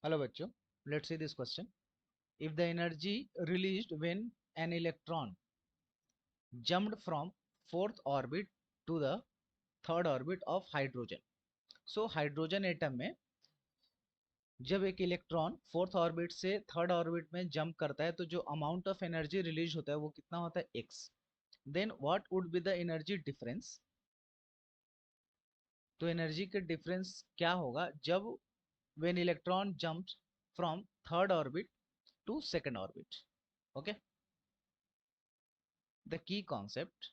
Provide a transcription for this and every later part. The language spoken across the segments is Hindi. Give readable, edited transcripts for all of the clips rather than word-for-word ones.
हेलो बच्चों, let's see this question. If the energy released when an electron jumped from fourth orbit to the third orbit of hydrogen. So hydrogen atom में जब एक इलेक्ट्रॉन फोर्थ ऑर्बिट से थर्ड ऑर्बिट में जंप करता है तो जो अमाउंट ऑफ एनर्जी रिलीज होता है वो कितना होता है? x. Then what would be the energy difference? तो एनर्जी के डिफरेंस क्या होगा जब when electron jumps from third orbit to second orbit? Okay, the key concept: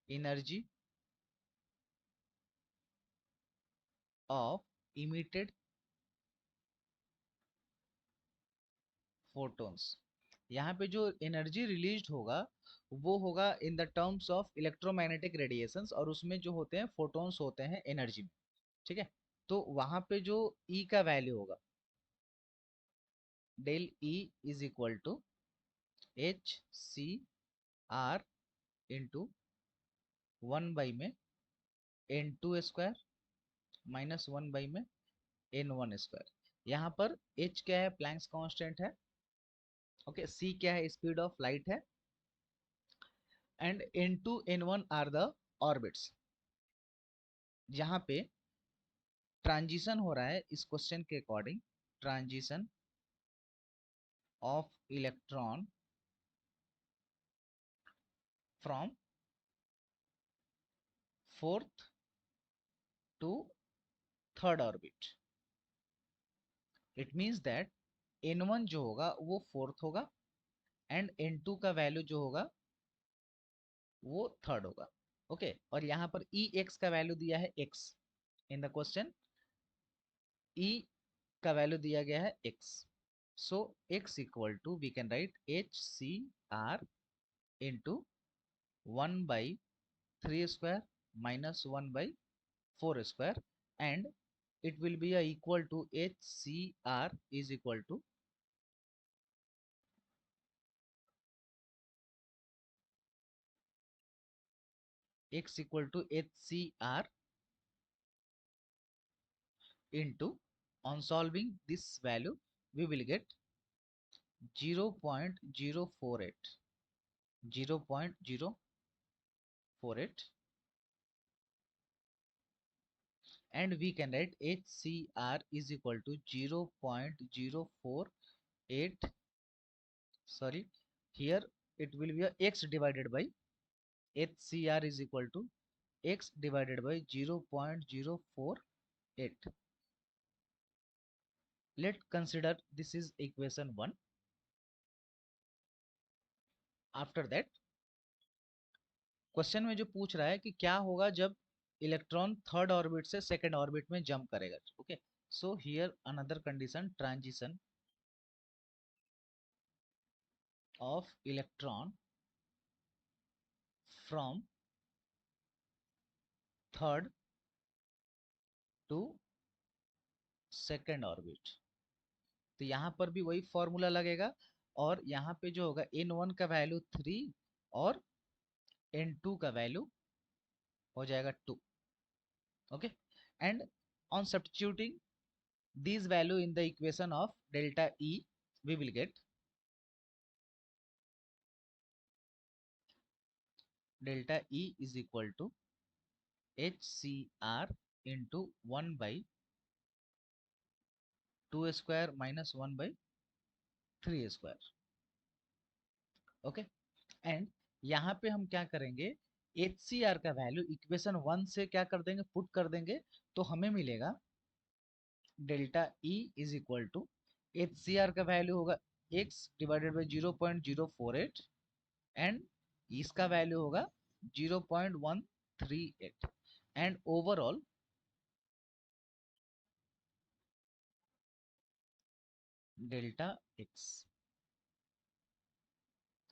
energy of emitted photons. यहाँ पे जो एनर्जी रिलीज होगा वो होगा in the terms of electromagnetic radiations, और उसमें जो होते हैं फोटॉन्स होते हैं एनर्जी में. ठीक है, तो वहां पे जो ई का वैल्यू होगा, del E is equal to h C R into 1 by में n two square minus 1 by में एन वन स्क्वायर. यहाँ पर एच क्या है? प्लैंक्स कांस्टेंट है. ओके, सी क्या है? स्पीड ऑफ लाइट है. And n2 n1 are the orbits. यहाँ पे ट्रांजिशन हो रहा है इस क्वेश्चन के according, transition of electron from fourth to third orbit. It means that n1 जो होगा वो फोर्थ होगा एंड n2 का वैल्यू जो होगा वो थर्ड होगा. ओके, और यहाँ पर ई एक्स का वैल्यू दिया है x in the question. E का वैल्यू दिया गया है x. So x equal to we can write H C R into 1/3 square minus 1/4 square, and it will be equal to HCR is equal to x equal to HCR into, on solving this value we will get 0.048, 0.048, and we can write HCR is equal to 0.048. Sorry, here it will be a x divided by HCR is equal to x divided by 0.048. Let's consider this is equation 1. After that, question में जो पूछ रहा है कि क्या होगा जब इलेक्ट्रॉन थर्ड ऑर्बिट से सेकंड ऑर्बिट में जंप करेगा. Okay, so here another condition, transition of electron from third to second orbit. तो यहाँ पर भी वही फॉर्मूला लगेगा, और यहाँ पे जो होगा n1 का वैल्यू 3 और n2 का वैल्यू हो जाएगा 2. Okay, and on substituting these value in the equation of delta E, we will get delta E is equal to HCR into 1 by 2 square minus 1 by 3 square. Okay, and यहाँ पे हम क्या करेंगे, HCR का वैल्यू इक्वेशन 1 से क्या कर देंगे, पुट कर देंगे, तो हमें मिलेगा delta E is equal to HCR का वैल्यू होगा x डिवाइडेड बाई 0.048 एंड इसका वैल्यू होगा 0.138, and overall delta x,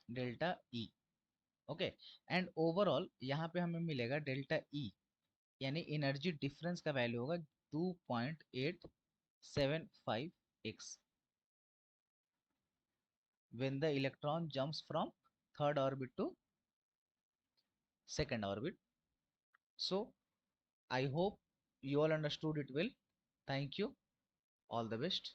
delta E. Okay, and overall यहाँ पे हमें मिलेगा डेल्टा E, यानी एनर्जी डिफरेंस का वैल्यू होगा 2.875x when the electron jumps from third orbit to second orbit. So I hope you all understood it well. Thank you. All the best.